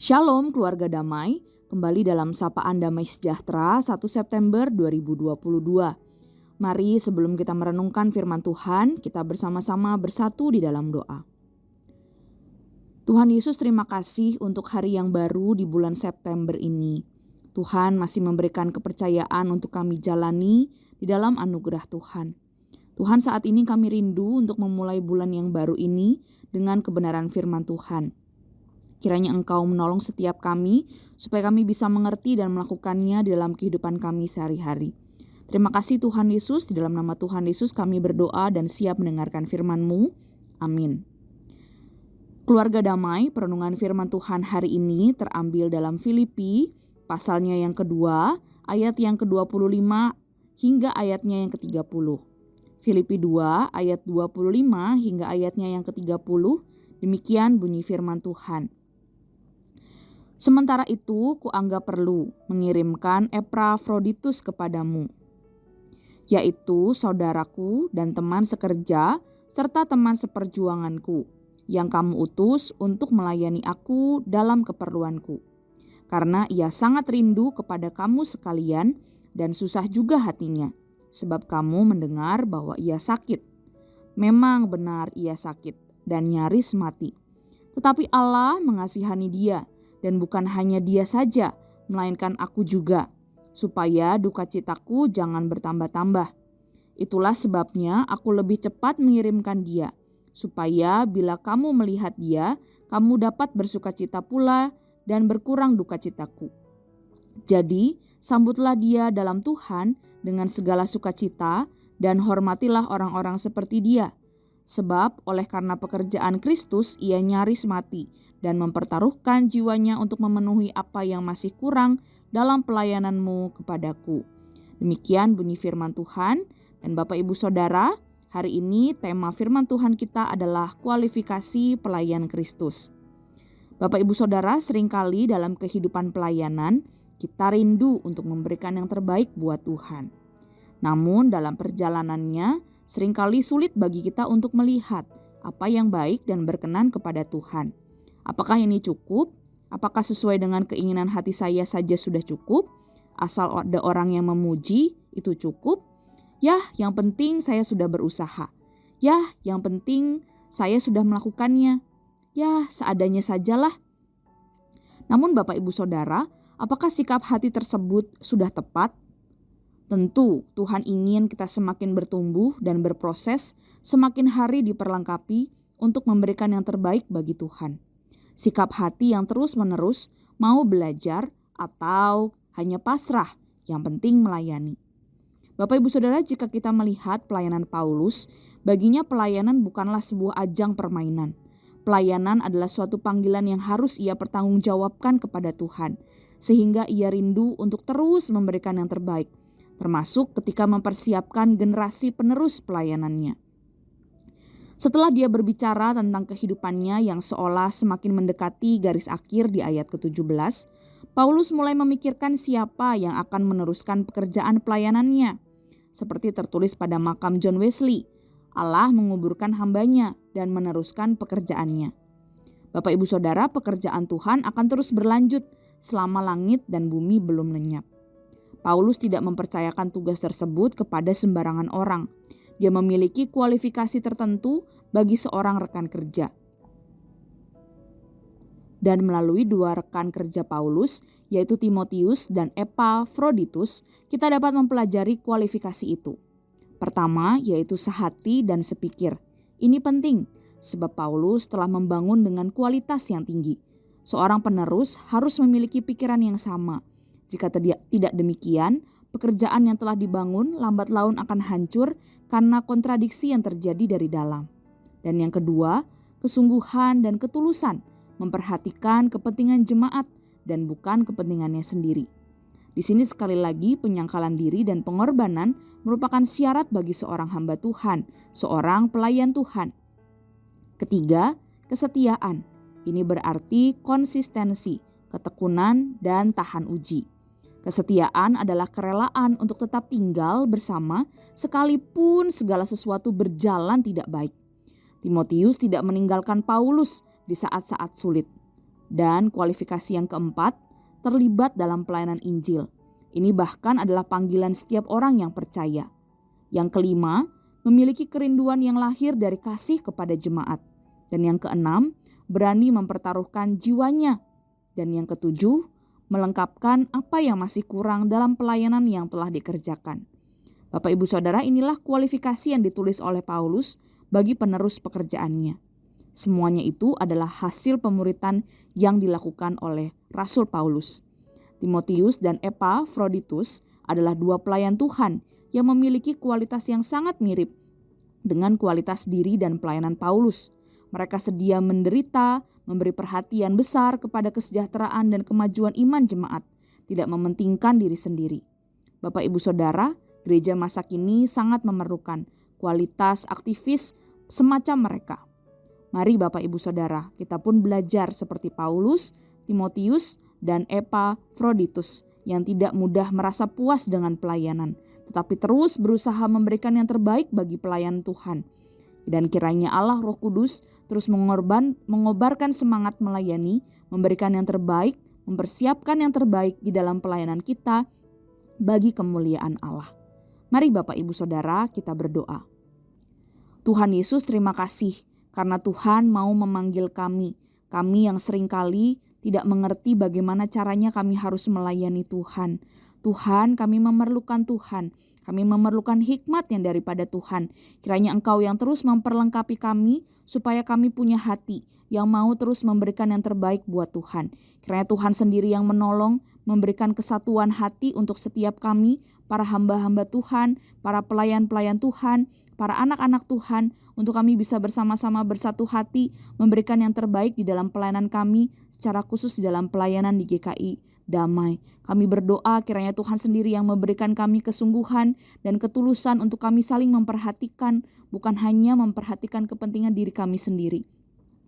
Shalom keluarga damai, kembali dalam Sapaan Damai Sejahtera 1 September 2022. Mari sebelum kita merenungkan firman Tuhan, kita bersama-sama bersatu di dalam doa. Tuhan Yesus, terima kasih untuk hari yang baru di bulan September ini. Tuhan masih memberikan kepercayaan untuk kami jalani di dalam anugerah Tuhan. Tuhan, saat ini kami rindu untuk memulai bulan yang baru ini dengan kebenaran firman Tuhan. Kiranya Engkau menolong setiap kami supaya kami bisa mengerti dan melakukannya di dalam kehidupan kami sehari-hari. Terima kasih Tuhan Yesus, di dalam nama Tuhan Yesus kami berdoa dan siap mendengarkan firman-Mu. Amin. Keluarga damai, perenungan firman Tuhan hari ini terambil dalam Filipi, pasalnya yang kedua, ayat yang ke-25 hingga ayatnya yang ke-30. Filipi 2 ayat 25 hingga ayatnya yang ke-30, demikian bunyi firman Tuhan. Sementara itu, kuanggap perlu mengirimkan Epafroditus kepadamu, yaitu saudaraku dan teman sekerja serta teman seperjuanganku, yang kamu utus untuk melayani aku dalam keperluanku. Karena ia sangat rindu kepada kamu sekalian dan susah juga hatinya, sebab kamu mendengar bahwa ia sakit. Memang benar ia sakit dan nyaris mati. Tetapi Allah mengasihani dia, dan bukan hanya dia saja, melainkan aku juga, supaya duka citaku jangan bertambah-tambah. Itulah sebabnya aku lebih cepat mengirimkan dia, supaya bila kamu melihat dia, kamu dapat bersukacita pula dan berkurang duka citaku. Jadi, sambutlah dia dalam Tuhan dengan segala sukacita dan hormatilah orang-orang seperti dia. Sebab oleh karena pekerjaan Kristus ia nyaris mati dan mempertaruhkan jiwanya untuk memenuhi apa yang masih kurang dalam pelayananmu kepadaku. Demikian bunyi firman Tuhan. Dan Bapak Ibu Saudara, hari ini tema firman Tuhan kita adalah kualifikasi pelayan Kristus. Bapak Ibu Saudara, seringkali dalam kehidupan pelayanan kita rindu untuk memberikan yang terbaik buat Tuhan. Namun dalam perjalanannya seringkali sulit bagi kita untuk melihat apa yang baik dan berkenan kepada Tuhan. Apakah ini cukup? Apakah sesuai dengan keinginan hati saya saja sudah cukup? Asal ada orang yang memuji, itu cukup? Yah, yang penting saya sudah berusaha. Yah, yang penting saya sudah melakukannya. Yah, seadanya sajalah. Namun Bapak Ibu Saudara, apakah sikap hati tersebut sudah tepat? Tentu Tuhan ingin kita semakin bertumbuh dan berproses, semakin hari diperlengkapi untuk memberikan yang terbaik bagi Tuhan. Sikap hati yang terus-menerus mau belajar atau hanya pasrah, yang penting melayani. Bapak Ibu Saudara, jika kita melihat pelayanan Paulus, baginya pelayanan bukanlah sebuah ajang permainan. Pelayanan adalah suatu panggilan yang harus ia pertanggungjawabkan kepada Tuhan, sehingga ia rindu untuk terus memberikan yang terbaik, termasuk ketika mempersiapkan generasi penerus pelayanannya. Setelah dia berbicara tentang kehidupannya yang seolah semakin mendekati garis akhir di ayat ke-17, Paulus mulai memikirkan siapa yang akan meneruskan pekerjaan pelayanannya. Seperti tertulis pada makam John Wesley, Allah menguburkan hambanya dan meneruskan pekerjaannya. Bapak Ibu Saudara, pekerjaan Tuhan akan terus berlanjut selama langit dan bumi belum lenyap. Paulus tidak mempercayakan tugas tersebut kepada sembarangan orang. Dia memiliki kualifikasi tertentu bagi seorang rekan kerja. Dan melalui dua rekan kerja Paulus, yaitu Timotius dan Epafroditus, kita dapat mempelajari kualifikasi itu. Pertama, yaitu sehati dan sepikir. Ini penting, sebab Paulus telah membangun dengan kualitas yang tinggi. Seorang penerus harus memiliki pikiran yang sama. Jika tidak demikian, pekerjaan yang telah dibangun lambat laun akan hancur karena kontradiksi yang terjadi dari dalam. Dan yang kedua, kesungguhan dan ketulusan memperhatikan kepentingan jemaat dan bukan kepentingannya sendiri. Di sini sekali lagi penyangkalan diri dan pengorbanan merupakan syarat bagi seorang hamba Tuhan, seorang pelayan Tuhan. Ketiga, kesetiaan. Ini berarti konsistensi, ketekunan, dan tahan uji. Kesetiaan adalah kerelaan untuk tetap tinggal bersama sekalipun segala sesuatu berjalan tidak baik. Timotius tidak meninggalkan Paulus di saat-saat sulit. Dan kualifikasi yang keempat, terlibat dalam pelayanan Injil. Ini bahkan adalah panggilan setiap orang yang percaya. Yang kelima, memiliki kerinduan yang lahir dari kasih kepada jemaat. Dan yang keenam, berani mempertaruhkan jiwanya. Dan yang ketujuh, melengkapkan apa yang masih kurang dalam pelayanan yang telah dikerjakan. Bapak Ibu Saudara, inilah kualifikasi yang ditulis oleh Paulus bagi penerus pekerjaannya. Semuanya itu adalah hasil pemuritan yang dilakukan oleh Rasul Paulus. Timotius dan Epafroditus adalah dua pelayan Tuhan yang memiliki kualitas yang sangat mirip dengan kualitas diri dan pelayanan Paulus. Mereka sedia menderita, memberi perhatian besar kepada kesejahteraan dan kemajuan iman jemaat, tidak mementingkan diri sendiri. Bapak Ibu Saudara, gereja masa kini sangat memerlukan kualitas aktivis semacam mereka. Mari Bapak Ibu Saudara, kita pun belajar seperti Paulus, Timotius, dan Epafroditus yang tidak mudah merasa puas dengan pelayanan, tetapi terus berusaha memberikan yang terbaik bagi pelayan Tuhan. Dan kiranya Allah Roh Kudus terus mengobarkan semangat melayani, memberikan yang terbaik, mempersiapkan yang terbaik di dalam pelayanan kita bagi kemuliaan Allah. Mari Bapak Ibu Saudara, kita berdoa. Tuhan Yesus, terima kasih karena Tuhan mau memanggil kami yang seringkali tidak mengerti bagaimana caranya kami harus melayani Tuhan. Tuhan, kami memerlukan Tuhan. Kami memerlukan hikmat yang daripada Tuhan. Kiranya Engkau yang terus memperlengkapi kami supaya kami punya hati yang mau terus memberikan yang terbaik buat Tuhan. Kiranya Tuhan sendiri yang menolong, memberikan kesatuan hati untuk setiap kami, para hamba-hamba Tuhan, para pelayan-pelayan Tuhan, para anak-anak Tuhan, untuk kami bisa bersama-sama bersatu hati, memberikan yang terbaik di dalam pelayanan kami, secara khusus di dalam pelayanan di GKI Damai. Kami berdoa kiranya Tuhan sendiri yang memberikan kami kesungguhan dan ketulusan untuk kami saling memperhatikan, bukan hanya memperhatikan kepentingan diri kami sendiri,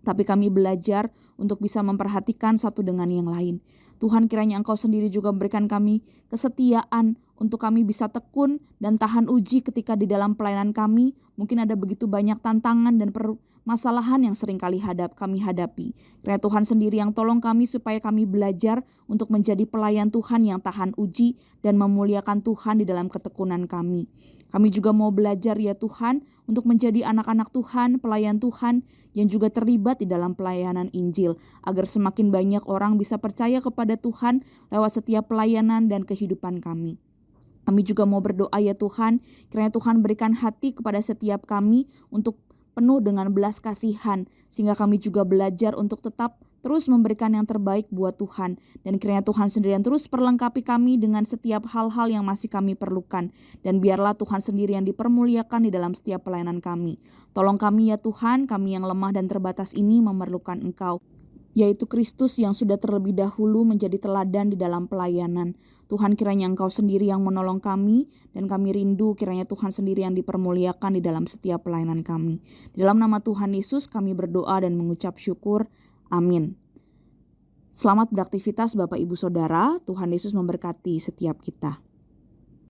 tapi kami belajar untuk bisa memperhatikan satu dengan yang lain. Tuhan, kiranya Engkau sendiri juga memberikan kami kesetiaan untuk kami bisa tekun dan tahan uji ketika di dalam pelayanan kami mungkin ada begitu banyak tantangan dan permasalahan yang seringkali kami hadapi. Kiranya Tuhan sendiri yang tolong kami supaya kami belajar untuk menjadi pelayan Tuhan yang tahan uji dan memuliakan Tuhan di dalam ketekunan kami. Kami juga mau belajar ya Tuhan untuk menjadi anak-anak Tuhan, pelayan Tuhan yang juga terlibat di dalam pelayanan Injil, agar semakin banyak orang bisa percaya kepada Tuhan lewat setiap pelayanan dan kehidupan kami. Kami juga mau berdoa ya Tuhan, kiranya Tuhan berikan hati kepada setiap kami untuk penuh dengan belas kasihan, sehingga kami juga belajar untuk tetap terus memberikan yang terbaik buat Tuhan. Dan kiranya Tuhan sendiri yang terus perlengkapi kami dengan setiap hal-hal yang masih kami perlukan. Dan biarlah Tuhan sendiri yang dipermuliakan di dalam setiap pelayanan kami. Tolong kami ya Tuhan, kami yang lemah dan terbatas ini memerlukan Engkau, yaitu Kristus yang sudah terlebih dahulu menjadi teladan di dalam pelayanan. Tuhan, kiranya Engkau sendiri yang menolong kami, dan kami rindu kiranya Tuhan sendiri yang dipermuliakan di dalam setiap pelayanan kami. Di dalam nama Tuhan Yesus kami berdoa dan mengucap syukur. Amin. Selamat beraktivitas Bapak Ibu Saudara. Tuhan Yesus memberkati setiap kita.